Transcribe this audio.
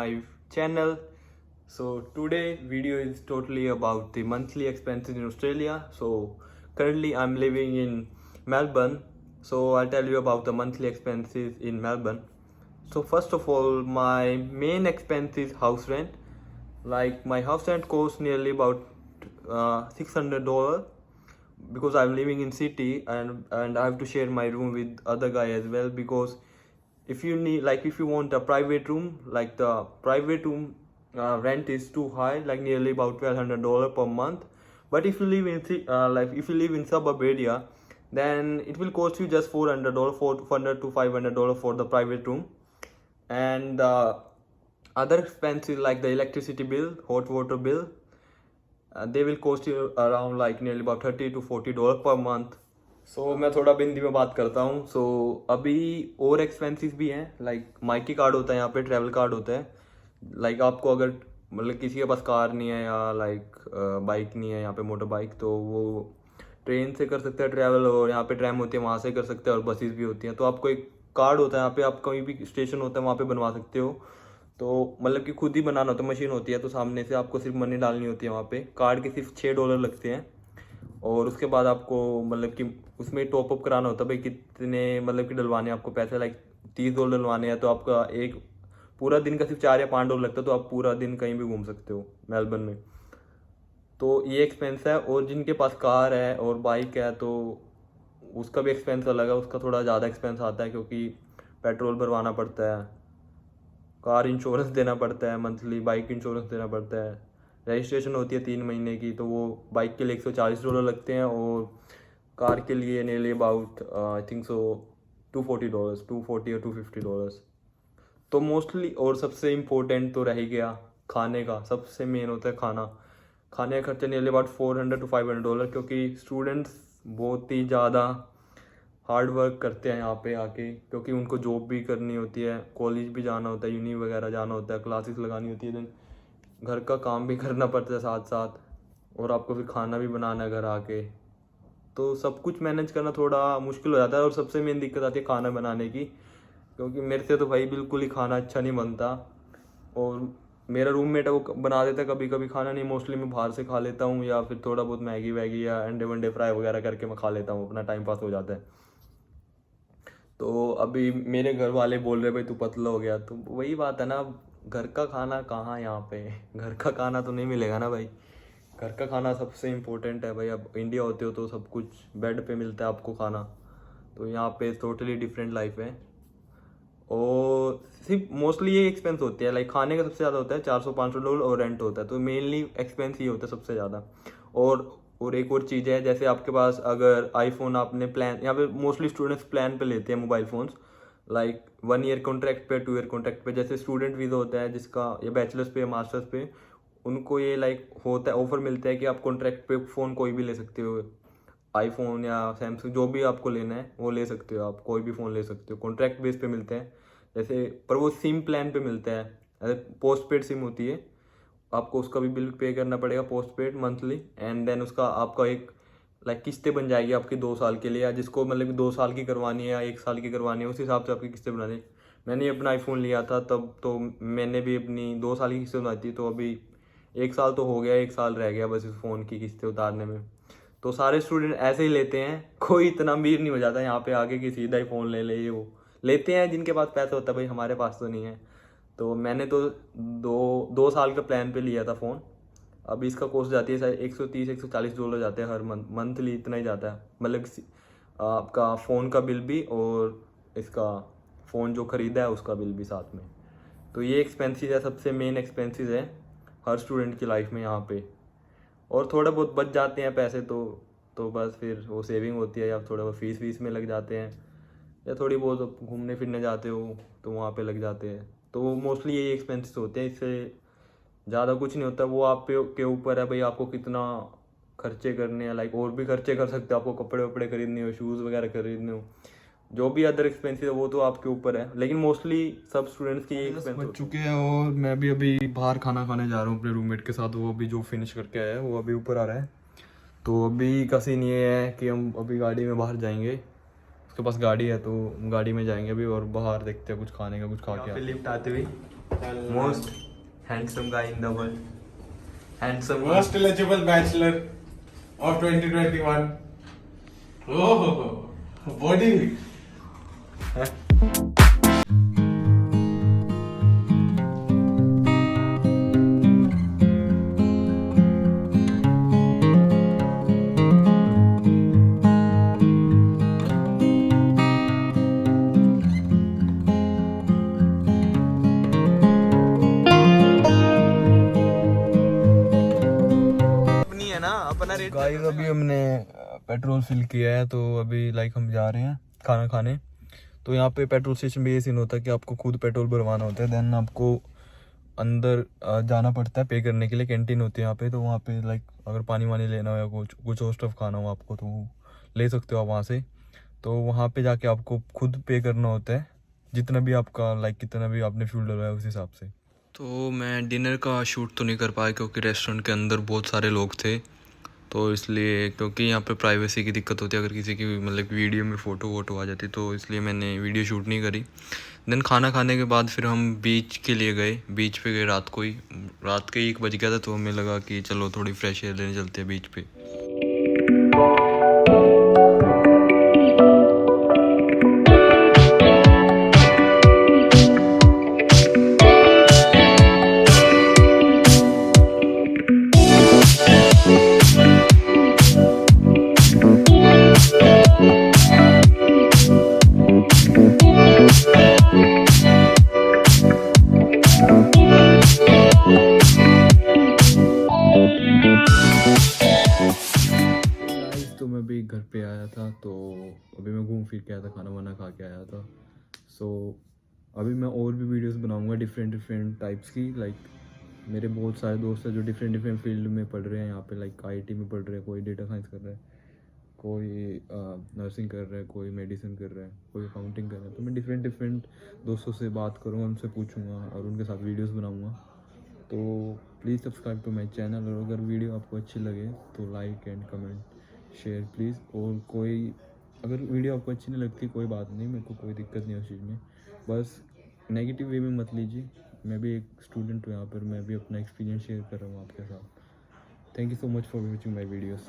my channel. So today video is totally about the monthly expenses in Australia. So currently I'm living in Melbourne, so I'll tell you about the monthly expenses in Melbourne. So first of all, my main expense is house rent. Like my house rent costs nearly about $600 because I'm living in city, and I have to share my room with other guy as well. Because if you need, like if you want a private room, like the private room rent is too high, like nearly about $1,200 per month. But if you live in like if you live in suburb area, then it will cost you just $400, $400 to $500 for the private room. And other expenses like the electricity bill, hot water bill, they will cost you around like nearly about $30 to $40 per month. सो मैं थोड़ा हिंदी में बात करता हूँ. सो अभी और expenses भी हैं, लाइक माइकी कार्ड होता है यहाँ पे, ट्रैवल कार्ड होता है. लाइक आपको अगर मतलब किसी के पास कार नहीं है या लाइक बाइक नहीं है यहाँ पे, मोटर बाइक, तो वो ट्रेन से कर सकते हैं ट्रैवल, और यहाँ पे ट्रैम होती है वहाँ से कर सकते हैं, और बसेस भी होती हैं. तो आपको एक कार्ड होता है यहाँ पे, आप कहीं भी स्टेशन होता है वहाँ पे बनवा सकते हो. तो मतलब कि खुद ही बनाना होता है, मशीन होती है, तो सामने से आपको सिर्फ मनी डालनी होती है वहाँ पे. कार्ड के सिर्फ $6 लगते हैं, और उसके बाद आपको मतलब कि उसमें टॉप अप कराना होता है भाई कितने मतलब कि डलवाने आपको पैसे. लाइक $30 डलवाने हैं तो आपका एक पूरा दिन का सिर्फ $4 या $5 लगता है, तो आप पूरा दिन कहीं भी घूम सकते हो मेलबर्न में. तो ये एक्सपेंस है. और जिनके पास कार है और बाइक है तो उसका भी एक्सपेंस अलग है, उसका थोड़ा ज़्यादा एक्सपेंस आता है क्योंकि पेट्रोल भरवाना पड़ता है, कार इंश्योरेंस देना पड़ता है मंथली, बाइक इंश्योरेंस देना पड़ता है, रजिस्ट्रेशन होती है 3 महीने की, तो वो बाइक के लिए $140 लगते हैं, और कार के लिए nearly about I think so $240 या $250. तो मोस्टली, और सबसे इम्पोर्टेंट तो रह ही गया खाने का. सबसे मेन होता है खाना. खाने का खर्चा नियरली अबाउट $400 to $500, क्योंकि स्टूडेंट्स बहुत ही ज़्यादा हार्ड वर्क करते हैं यहाँ पे आके, क्योंकि उनको जॉब भी करनी होती है, कॉलेज भी जाना होता है, यूनी वगैरह जाना होता है, क्लासेस लगानी होती है, देन घर का काम भी करना पड़ता है साथ साथ, और आपको फिर खाना भी बनाना है घर आके. तो सब कुछ मैनेज करना थोड़ा मुश्किल हो जाता है, और सबसे मेन दिक्कत आती है खाना बनाने की, क्योंकि मेरे से तो भाई बिल्कुल ही खाना अच्छा नहीं बनता. और मेरा रूममेट है वो बना देता है कभी कभी खाना, नहीं मोस्टली मैं बाहर से खा लेता हूँ, या फिर थोड़ा बहुत मैगी वैगी या अंडे वंडे फ्राई वगैरह करके मैं खा लेता हूँ, अपना टाइम पास हो जाता है. तो अभी मेरे घर वाले बोल रहे भाई तू पतला हो गया, तो वही बात है ना, घर का खाना कहाँ यहाँ पे, घर का खाना तो नहीं मिलेगा ना भाई. घर का खाना सबसे इम्पोर्टेंट है भाई. अब इंडिया होते हो तो सब कुछ बेड पे मिलता है आपको खाना, तो यहाँ पे टोटली डिफरेंट लाइफ है. और सिर्फ मोस्टली ये एक्सपेंस होती है, लाइक खाने का सबसे ज़्यादा होता है $400-500, और रेंट होता है. तो मेनली एक्सपेंस ये होता है सबसे ज़्यादा. और एक और चीज़ है, जैसे आपके पास अगर आईफोन आपने प्लान, यहाँ पे मोस्टली स्टूडेंट्स प्लान पे लेते हैं mobile phones, like 1 year contract पे, 2 ईयर कॉन्ट्रैक्ट पे. जैसे स्टूडेंट वीज़ा होता है जिसका, या बैचलर्स पे या मास्टर्स पे, उनको ये लाइक होता है, ऑफर मिलता है कि आप कॉन्ट्रैक्ट पे फ़ोन कोई भी ले सकते हो, आईफोन या सैमसंग जो भी आपको लेना है वो ले सकते हो, आप कोई भी फ़ोन ले सकते हो, कॉन्ट्रैक्ट बेस पे मिलते हैं. जैसे पर वो सिम प्लान पे मिलता है, अगर पोस्ट पेड सिम होती है, आपको उसका भी बिल पे करना पड़ेगा post paid monthly. And then उसका आपका एक लाइक किस्तें बन जाएगी आपकी 2 साल के लिए, या जिसको मतलब 2 साल की करवानी है या 1 साल की करवानी है, उस हिसाब से आपकी किस्तें बनानी. मैंने अपना आईफोन लिया था तब तो मैंने भी अपनी 2 साल की किस्तें बनाई थी, तो अभी 1 साल तो हो गया, 1 साल रह गया बस इस फ़ोन की किस्तें उतारने में. तो सारे स्टूडेंट ऐसे ही लेते हैं, कोई इतना अमीर नहीं हो जाता यहाँ पे आके कि सीधा ही फ़ोन ले ले. ये वो लेते हैं जिनके पास पैसा होता है भाई, हमारे पास तो नहीं है. तो मैंने तो 2 साल का प्लान पे लिया था फ़ोन. अभी इसका कॉस्ट जाती है शायद $130-140 जाते हैं हर मंथली, इतना ही जाता है. मतलब आपका फ़ोन का बिल भी, और इसका फ़ोन जो ख़रीदा है उसका बिल भी साथ में. तो ये एक्सपेंसेस है, सबसे मेन एक्सपेंसेस है हर स्टूडेंट की लाइफ में यहाँ पे. और थोड़ा बहुत बच जाते हैं पैसे तो बस फिर वो सेविंग होती है, या थोड़ा बहुत फीस में लग जाते हैं, या थोड़ी बहुत घूमने फिरने जाते हो तो वहाँ पे लग जाते हैं. तो मोस्टली यही एक्सपेंसेस होते हैं, इससे ज़्यादा कुछ नहीं होता. वो आप पे के ऊपर है भाई, आपको कितना खर्चे करने हैं. लाइक और भी खर्चे कर सकते हो, आपको कपड़े वपड़े खरीदने हो, शूज़ वगैरह खरीदने हो, जो भी अदर एक्सपेंसेस है वो तो आपके ऊपर है. लेकिन मोस्टली सब स्टूडेंट्स की एक्सपेंस बच चुके हैं, और मैं भी अभी बाहर खाना खाने जा रहा हूँ अपने रूममेट के साथ. वो अभी जो फिनिश करके आया है वो अभी ऊपर आ रहा है. तो अभी का सीन ये है कि हम अभी गाड़ी में बाहर जाएंगे, उसके पास गाड़ी है तो गाड़ी में जाएंगे अभी, और बाहर देखते हैं कुछ खाने का, कुछ खा के लिफ्ट आते हुए. Most handsome guy in the world. Handsome. Most eligible bachelor of 2021. Oh, body. अपनी है ना अपना रेट। गाइस अभी हमने पेट्रोल फिल किया है, तो अभी लाइक हम जा रहे हैं खाना खाने। तो यहाँ पे पेट्रोल स्टेशन में ये सीन होता है कि आपको खुद पेट्रोल भरवाना होता है, देन आपको अंदर जाना पड़ता है पे करने के लिए। कैंटीन होती है यहाँ पे, तो वहाँ पे लाइक अगर पानी वानी लेना हो या कुछ और स्टफ खाना हो आपको, तो ले सकते हो आप वहाँ से। तो वहाँ पे जाके आपको खुद पे करना होता है, जितना भी आपका लाइक कितना भी आपने फ्यूल डलवाया उस हिसाब से। तो मैं डिनर का शूट तो नहीं कर पाया क्योंकि रेस्टोरेंट के अंदर बहुत सारे लोग थे, तो इसलिए क्योंकि यहाँ पे प्राइवेसी की दिक्कत होती है, अगर किसी की मतलब वीडियो में फ़ोटो वोटो आ जाती, तो इसलिए मैंने वीडियो शूट नहीं करी। देन खाना खाने के बाद फिर हम बीच के लिए गए। बीच पे गए रात के 1 बज गया था, तो हमें लगा कि चलो थोड़ी फ्रेश एयर लेने चलते हैं बीच पे। तो मैं भी घर पे आया था, तो अभी मैं घूम फिर के आया था, खाना वाना खा के आया था। सो अभी मैं और भी वीडियोस बनाऊंगा डिफरेंट टाइप्स की। लाइक मेरे बहुत सारे दोस्त हैं जो डिफरेंट फील्ड में पढ़ रहे हैं यहाँ पे, लाइक आईटी में पढ़ रहे हैं, कोई डेटा साइंस कर रहा है, कोई नर्सिंग कर रहा है, कोई मेडिसिन कर रहा है, कोई अकाउंटिंग कर रहा है। तो मैं डिफरेंट दोस्तों से बात करूँगा, उनसे पूछूंगा और उनके साथ वीडियोस बनाऊंगा। तो please subscribe to my channel, और अगर वीडियो आपको अच्छी लगे तो like and comment share please. और कोई अगर वीडियो आपको अच्छी नहीं लगती, कोई बात नहीं, मेरे को कोई दिक्कत नहीं है उस चीज़ में, बस नेगेटिव वे में मत लीजिए। मैं भी एक स्टूडेंट हूँ यहाँ पर, मैं भी अपना एक्सपीरियंस शेयर कर रहा हूँ आपके साथ। Thank you so much for watching my videos.